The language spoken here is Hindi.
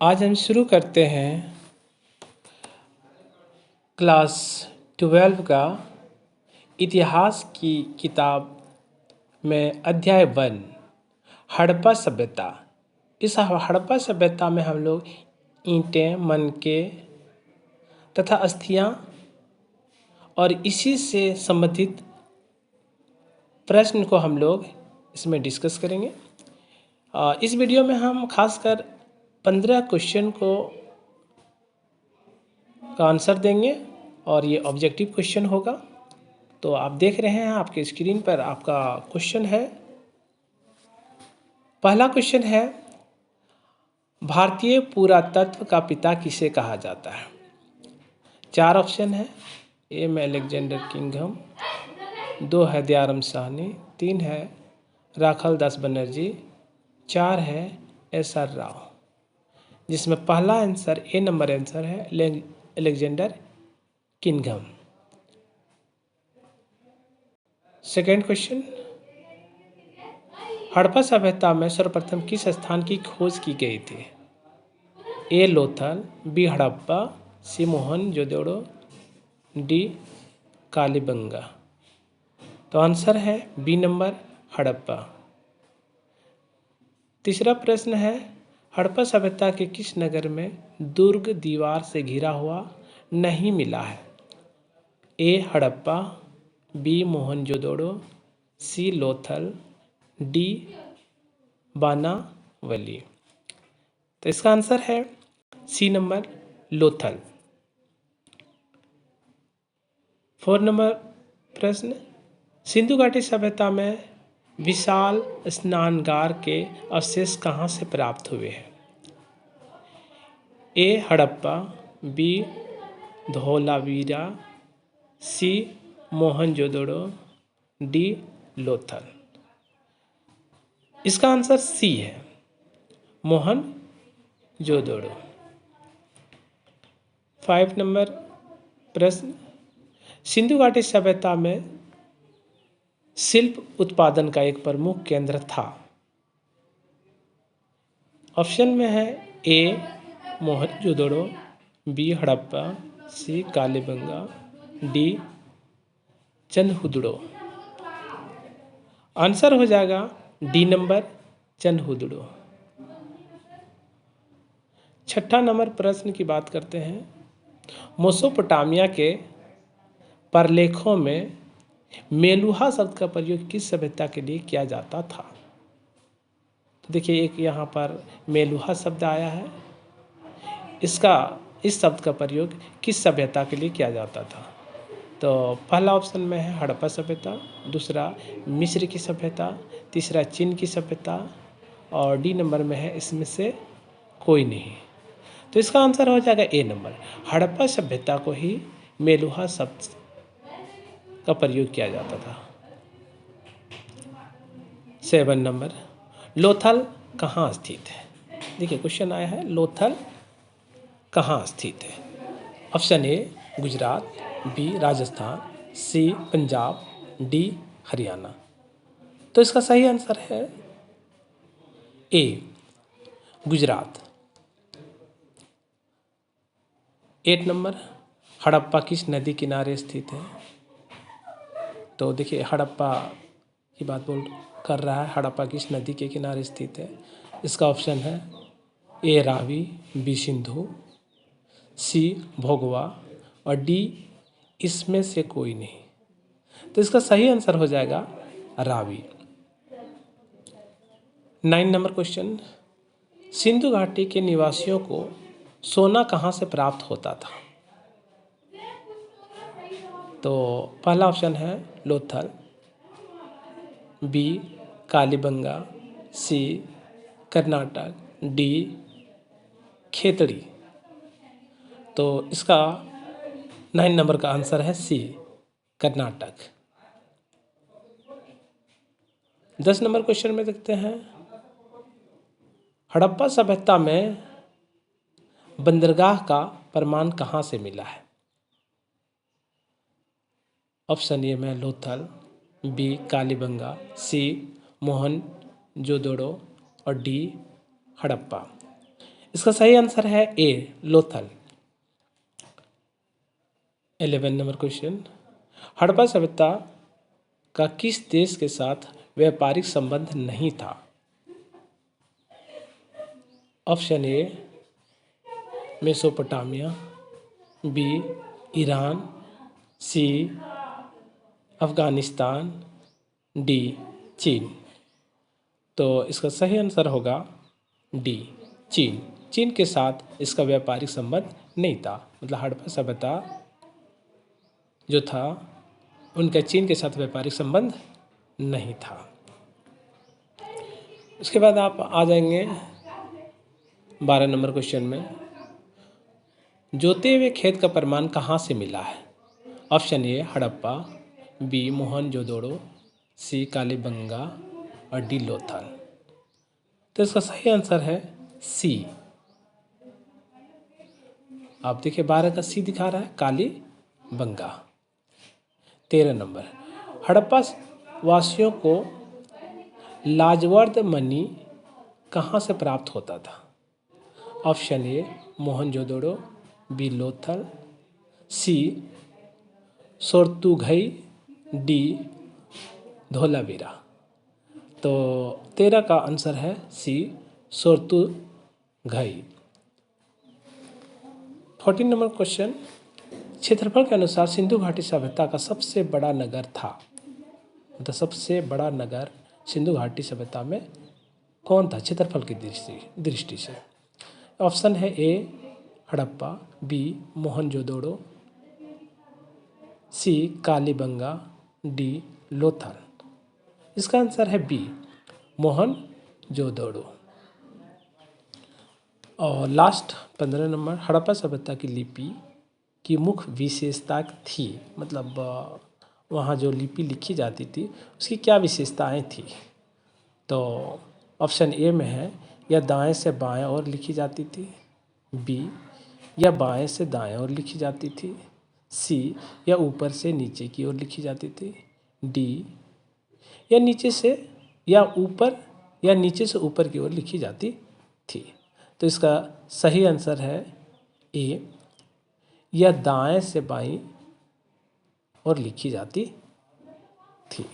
आज हम शुरू करते हैं क्लास 12 का इतिहास की किताब में अध्याय 1 हड़प्पा सभ्यता। इस हड़प्पा सभ्यता में हम लोग ईंटें, मनके तथा अस्थियां और इसी से संबंधित प्रश्न को हम लोग इसमें डिस्कस करेंगे। इस वीडियो में हम खासकर 15 क्वेश्चन का आंसर देंगे और ये ऑब्जेक्टिव क्वेश्चन होगा। तो आप देख रहे हैं आपके स्क्रीन पर आपका क्वेश्चन है। पहला क्वेश्चन है, भारतीय पुरातत्व का पिता किसे कहा जाता है? 4 ऑप्शन है। ए में अलेक्जेंडर किंगडम, 2 है दयाराम साहनी, 3 है राखाल दास बनर्जी, 4 है एस.आर. राव। जिसमें पहला आंसर ए नंबर आंसर है Alexander kingdom. Second question, Harappa सभ्यता में सर्वप्रथम किस स्थान की खोज की गई थी? ए लोथल, बी हड़प्पा, सी मोहनजोदड़ो, डी कालीबंगा। तो आंसर है बी नंबर हड़प्पा। तीसरा प्रश्न है, हड़प्पा सभ्यता के किस नगर में दुर्ग दीवार से घिरा हुआ नहीं मिला है? ए हड़प्पा, बी मोहनजोदड़ो, सी लोथल, डी बानावली। तो इसका आंसर है सी नंबर लोथल। 4 नंबर प्रश्न, सिंधु घाटी सभ्यता में विशाल स्नानगार के अवशेष कहाँ से प्राप्त हुए हैं? ए हड़प्पा, बी धोलावीरा, सी मोहनजोदड़ो, डी लोथल। इसका आंसर सी है मोहनजोदड़ो। 5 नंबर प्रश्न, सिंधु घाटी सभ्यता में शिल्प उत्पादन का एक प्रमुख केंद्र था। ऑप्शन में है ए मोहनजोदड़ो, बी हड़प्पा, सी कालीबंगा, डी चंदहुदड़ो। आंसर हो जाएगा डी नंबर चंदहुदड़ो। 6ठा नंबर प्रश्न की बात करते हैं, मेसोपोटामिया के प्रलेखों में मेलुहा शब्द का प्रयोग किस सभ्यता के लिए किया जाता था? तो देखिए, एक यहाँ पर मेलुहा शब्द आया है। इस शब्द का प्रयोग किस सभ्यता के लिए किया जाता था? तो पहला ऑप्शन में है हड़प्पा सभ्यता, दूसरा मिस्र की सभ्यता, तीसरा चीन की सभ्यता और डी नंबर में है इसमें से कोई नहीं। तो इसका आंसर हो जाएगा ए नंबर, हड़प्पा सभ्यता को ही मेलुहा शब्द का प्रयोग किया जाता था। 7 नंबर, लोथल कहाँ स्थित है? देखिए क्वेश्चन आया है, लोथल कहाँ स्थित है? Option A Gujarat, B Rajasthan, C Punjab, D Haryana. तो इसका सही आंसर है ए गुजरात। 8 नंबर, हड़प्पा किस नदी किनारे स्थित है? तो देखिए, हड़प्पा की बात कर रहा है, हड़प्पा किस नदी के किनारे स्थित है? इसका ऑप्शन है ए रावी, बी सिंधु, सी भोगवा और डी इसमें से कोई नहीं। तो इसका सही आंसर हो जाएगा रावी। 9 नंबर क्वेश्चन, सिंधु घाटी के निवासियों को सोना कहाँ से प्राप्त होता था? तो पहला ऑप्शन है लोथल, बी कालीबंगा, सी कर्नाटक, डी खेतड़ी। तो इसका 9 नंबर का आंसर है सी कर्नाटक। 10 नंबर क्वेश्चन में देखते हैं, हड़प्पा सभ्यता में बंदरगाह का प्रमाण कहाँ से मिला है? ऑप्शन ए में लोथल, बी कालीबंगा, सी मोहनजोदड़ो और डी हड़प्पा। इसका सही आंसर है ए, लोथल। 11 नंबर क्वेश्चन, हड़प्पा सभ्यता का किस देश के साथ व्यापारिक संबंध नहीं था? Option A Mesopotamia, B Iran, C Afghanistan, D चीन। तो इसका सही आंसर होगा डी, चीन। चीन के साथ इसका व्यापारिक संबंध नहीं था, मतलब हड़प्पा सभ्यता जो था उनका चीन के साथ व्यापारिक संबंध नहीं था। उसके बाद आप आ जाएंगे 12 नंबर क्वेश्चन में, जोते हुए खेत का प्रमाण कहाँ से मिला है? Option A Harappa, B Mohenjodaro, C Kalibanga और डी लोथल। तो इसका सही आंसर है सी। आप देखिए 12 का सी दिखा रहा है, कालीबंगा। 13 नंबर, हड़प्पा वासियों को लाजवर्द मणि कहाँ से प्राप्त होता था? Option A Mohenjodaro, B Lothal, C Shortughai, D Dholavira. तो 13 का आंसर है सी, सोर्तुघई। 14 नंबर क्वेश्चन, क्षेत्रफल के अनुसार सिंधु घाटी सभ्यता का सबसे बड़ा नगर था, मतलब सबसे बड़ा नगर सिंधु घाटी सभ्यता में कौन था क्षेत्रफल की दृष्टि से? ऑप्शन है ए Harappa, B Mohenjodaro, C Kalibangan, D Lothal. इसका आंसर है बी मोहनजोदड़ो। और लास्ट 15 नंबर, हड़प्पा सभ्यता की लिपि की मुख्य विशेषता थी, मतलब वहाँ जो लिपि लिखी जाती थी उसकी क्या विशेषताएं थी? तो ऑप्शन ए में है, या दाएं से बाएं ओर लिखी जाती थी, बी या बाएं से दाएं ओर लिखी जाती थी, सी या ऊपर से नीचे की ओर लिखी जाती थी, डी या नीचे से या ऊपर या नीचे से ऊपर की ओर लिखी जाती थी। तो इसका सही आंसर है ए, या दाएं से बाईं ओर लिखी जाती थी।